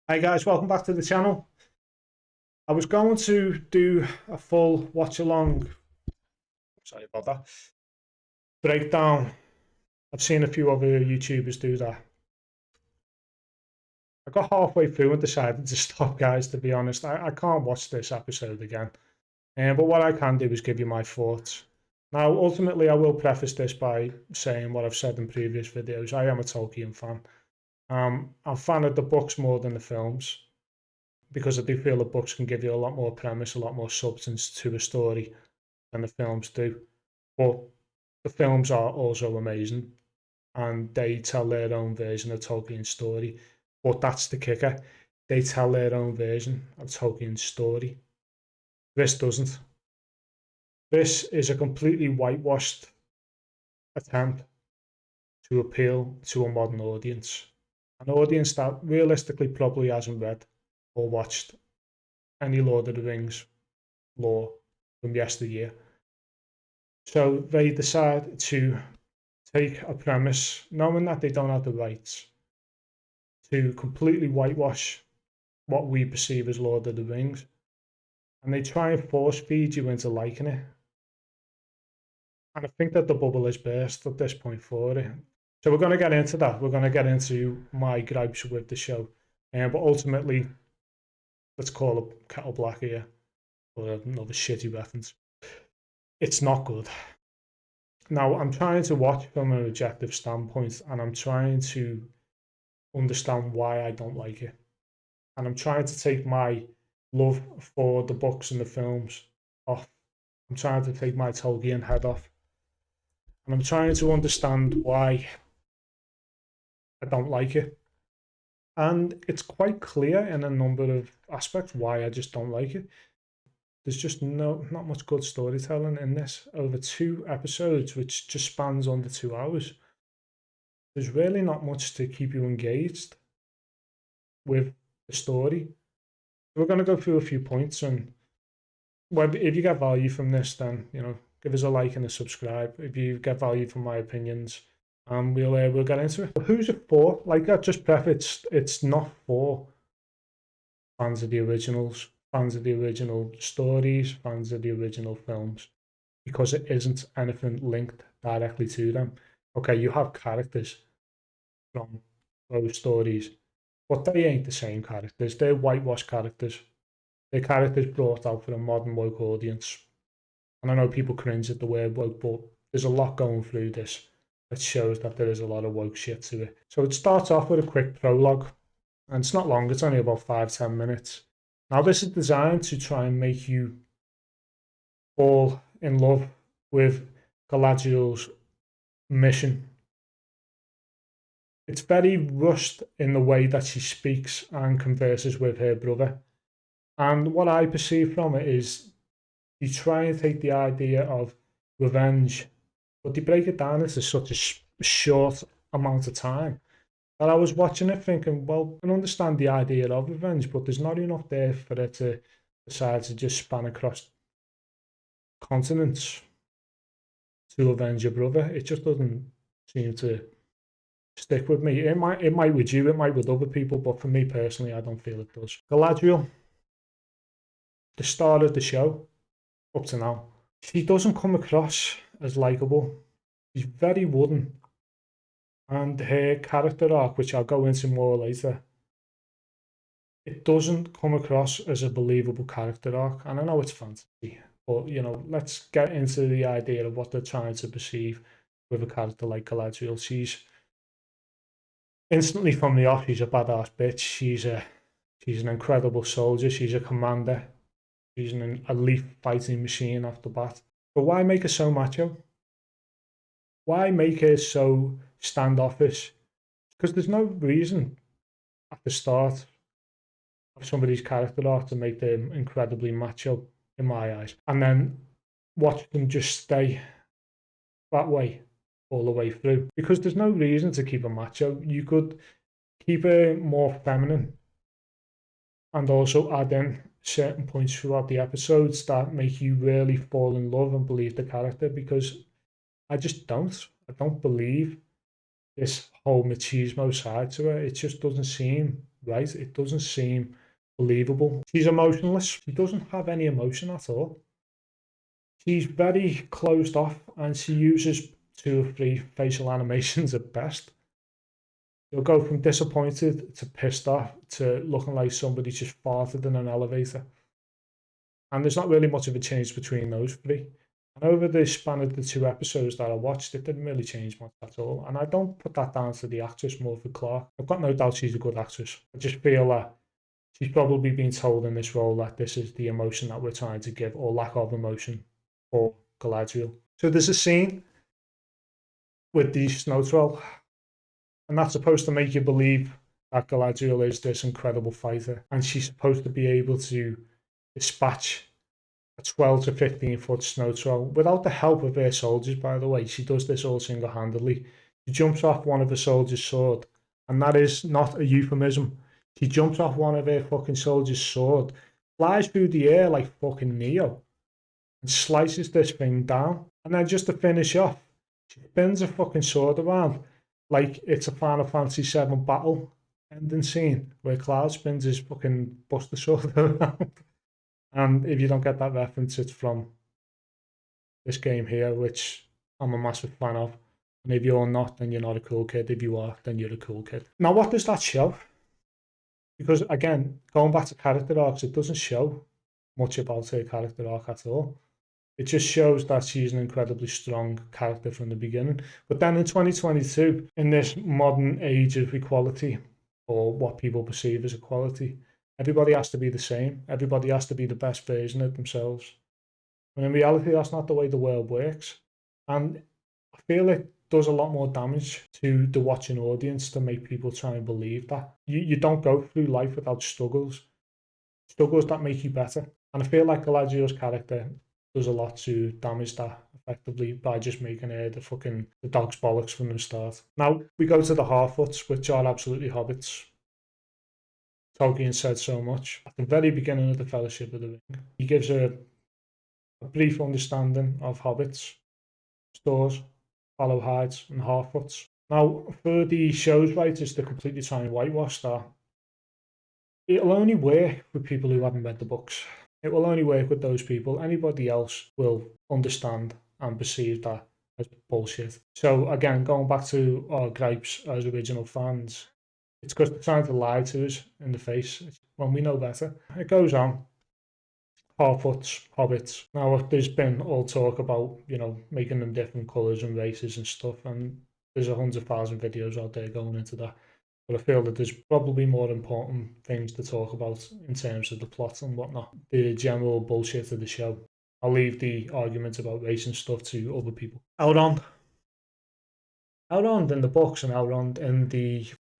Hi guys, welcome back to the channel. I was going to do a full watch along, sorry about that, breakdown. I've seen a few other YouTubers do that. I got halfway through and decided to stop, guys, to be honest. I can't watch this episode again. But what I can do is give you my thoughts. Now, ultimately, I will preface this by saying what I've said in previous videos. I am a Tolkien fan. I'm a fan of the books more than the films, because I do feel the books can give you a lot more premise, a lot more substance to a story than the films do. But the films are also amazing and they tell their own version of Tolkien's story. But that's the kicker. They tell their own version of Tolkien's story. This doesn't. This is a completely whitewashed attempt to appeal to a modern audience. An audience that realistically probably hasn't read or watched any Lord of the Rings lore from yesteryear. So they decide to take a premise, knowing that they don't have the rights, to completely whitewash what we perceive as Lord of the Rings, and they try and force feed you into liking it. And I think that the bubble is burst at this point for it. So we're going to get into that. We're going to get into my gripes with the show. But ultimately, let's call it Kettle Black here, or another shitty reference. It's not good. Now, I'm trying to watch from an objective standpoint, and I'm trying to understand why I don't like it. And I'm trying to take my love for the books and the films off. I'm trying to take my Tolkien head off. And I'm trying to understand why I don't like it. And it's quite clear in a number of aspects why I just don't like it. There's just not much good storytelling in this. Over 2 episodes, which just spans under 2 hours, there's really not much to keep you engaged with the story. We're going to go through a few points, and if you get value from this, then give us a like and a subscribe. If you get value from my opinions, we'll get into it. Who's it for? Like I just prefaced, it's not for fans of the originals, fans of the original stories, fans of the original films, because it isn't anything linked directly to them. Okay, you have characters from those stories, but they ain't the same characters. They're whitewashed characters. They're characters brought out for a modern woke audience. And I know people cringe at the word woke, but there's a lot going through this that shows that there is a lot of woke shit to it. So it starts off with a quick prologue, and it's not long, it's only about 5-10 minutes. Now, this is designed to try and make you fall in love with Galadriel's mission. It's very rushed in the way that she speaks and converses with her brother. And what I perceive from it is you try and take the idea of revenge, but they break it down into such a short amount of time that I was watching it thinking, well, I can understand the idea of revenge, but there's not enough there for it to decide to just span across continents to avenge your brother. It just doesn't seem to stick with me. It might with you, it might with other people, but for me personally, I don't feel it does. Galadriel, the star of the show, up to now, she doesn't come across as likable. She's very wooden. And her character arc, which I'll go into more later, it doesn't come across as a believable character arc. And I know it's fantasy, but let's get into the idea of what they're trying to perceive with a character like Galadriel. She's instantly from the off, she's a badass bitch. She's an incredible soldier. She's a commander. She's an elite fighting machine off the bat. But why make her so macho? Why make her so standoffish? Because there's no reason at the start of somebody's character arc to make them incredibly macho in my eyes, and then watch them just stay that way all the way through. Because there's no reason to keep her macho. You could keep her more feminine and also add in certain points throughout the episodes that make you really fall in love and believe the character, because I just don't. I don't believe this whole machismo side to it. It just doesn't seem right. It doesn't seem believable. She's emotionless. She doesn't have any emotion at all. She's very closed off, and she uses 2 or 3 facial animations at best. You'll go from disappointed to pissed off to looking like somebody just farted in an elevator. And there's not really much of a change between those 3. And over the span of the 2 episodes that I watched, it didn't really change much at all. And I don't put that down to the actress, Morphy Clark. I've got no doubt she's a good actress. I just feel that she's probably been told in this role that this is the emotion that we're trying to give, or lack of emotion, for Galadriel. So there's a scene with the snow troll, and that's supposed to make you believe that Galadriel is this incredible fighter, and she's supposed to be able to dispatch a 12 to 15 foot snow troll without the help of her soldiers, by the way. She does this all single handedly. She jumps off one of the soldiers' sword, and that is not a euphemism. She jumps off one of her fucking soldiers' sword, flies through the air like fucking Neo, and slices this thing down. And then just to finish off, she spins a fucking sword around like it's a Final Fantasy VII battle ending scene where Cloud spins his fucking Buster Sword around. And if you don't get that reference, it's from this game here, which I'm a massive fan of. And if you're not, then you're not a cool kid. If you are, then you're a cool kid. Now, what does that show? Because, again, going back to character arcs, it doesn't show much about her character arc at all. It just shows that she's an incredibly strong character from the beginning. But then in 2022, in this modern age of equality, or what people perceive as equality, everybody has to be the same. Everybody has to be the best version of themselves. When in reality, that's not the way the world works. And I feel it does a lot more damage to the watching audience to make people try and believe that. You don't go through life without struggles that make you better. And I feel like Galadriel's character does a lot to damage that effectively by just making her the dog's bollocks from the start. Now, we go to the Harfoots, which are absolutely hobbits. Tolkien said so much. At the very beginning of the Fellowship of the Ring, he gives a brief understanding of hobbits, stores, Fallowhides, and Harfoots. Now, for the show's writers to completely try and whitewash that, it'll only work with people who haven't read the books. It will only work with those people. Anybody else will understand and perceive that as bullshit. So again, going back to our gripes as original fans, it's because they're trying to lie to us in the face when we know better. It goes on. Harfoots, hobbits. Now, there's been all talk about, making them different colours and races and stuff, and there's 100,000 videos out there going into that. But I feel that there's probably more important things to talk about in terms of the plot and whatnot. The general bullshit of the show. I'll leave the arguments about race and stuff to other people. Elrond. Elrond in the books and Elrond in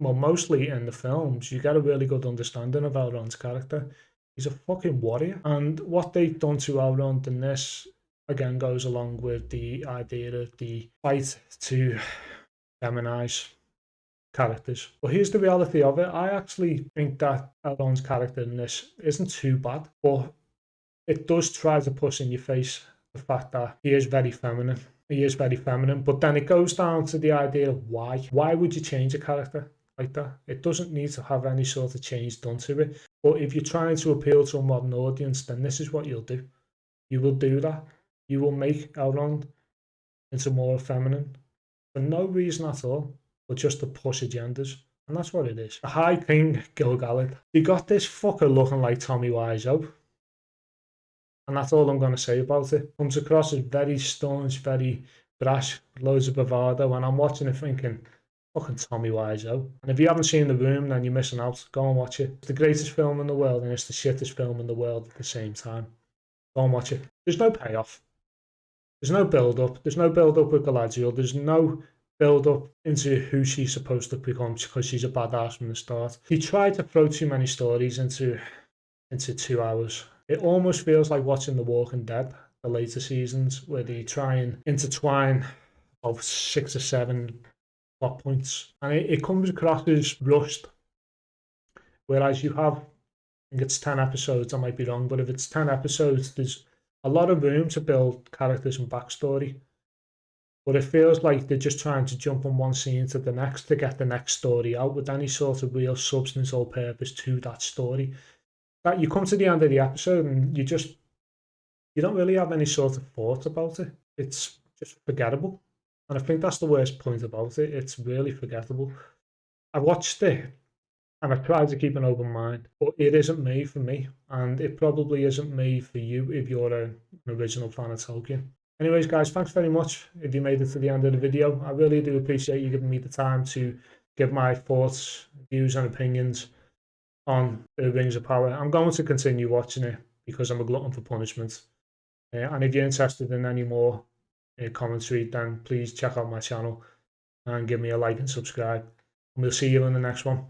mostly in the films, you get a really good understanding of Elrond's character. He's a fucking warrior. And what they've done to Elrond in this, again, goes along with the idea of the fight to feminize characters. But here's the reality of it. I actually think that Elrond's character in this isn't too bad, but it does try to push in your face the fact that he is very feminine. He is very feminine, but then it goes down to the idea of why. Why would you change a character like that? It doesn't need to have any sort of change done to it. But if you're trying to appeal to a modern audience, then this is what you'll do. You will do that. You will make Elrond into more feminine for no reason at all, but just to push agendas. And that's what it is. The High King Gil-galad. You got this fucker looking like Tommy Wiseau. And that's all I'm going to say about it. Comes across as very staunch, very brash, loads of bravado. And I'm watching it thinking, fucking Tommy Wiseau. And if you haven't seen The Room, then you're missing out. Go and watch it. It's the greatest film in the world, and it's the shittest film in the world at the same time. Go and watch it. There's no payoff. There's no build-up. There's no build-up with Galadriel. There's no build-up into who she's supposed to become because she's a badass from the start. He tried to throw too many stories into 2 hours. It almost feels like watching The Walking Dead, the later seasons, where they try and intertwine of 6 or 7 plot points. And it comes across as rushed. Whereas you have, I think it's 10 episodes, I might be wrong, but if it's 10 episodes, there's a lot of room to build characters and backstory. But it feels like they're just trying to jump from one scene to the next to get the next story out with any sort of real substance or purpose to that story. That you come to the end of the episode and you don't really have any sort of thought about it. It's just forgettable. And I think that's the worst point about it. It's really forgettable. I watched it and I tried to keep an open mind, but it isn't made for me. And it probably isn't made for you if you're an original fan of Tolkien. Anyways, guys, thanks very much if you made it to the end of the video. I really do appreciate you giving me the time to give my thoughts, views, and opinions on the Rings of Power. I'm going to continue watching it because I'm a glutton for punishment. And if you're interested in any more commentary, then please check out my channel and give me a like and subscribe. And we'll see you in the next one.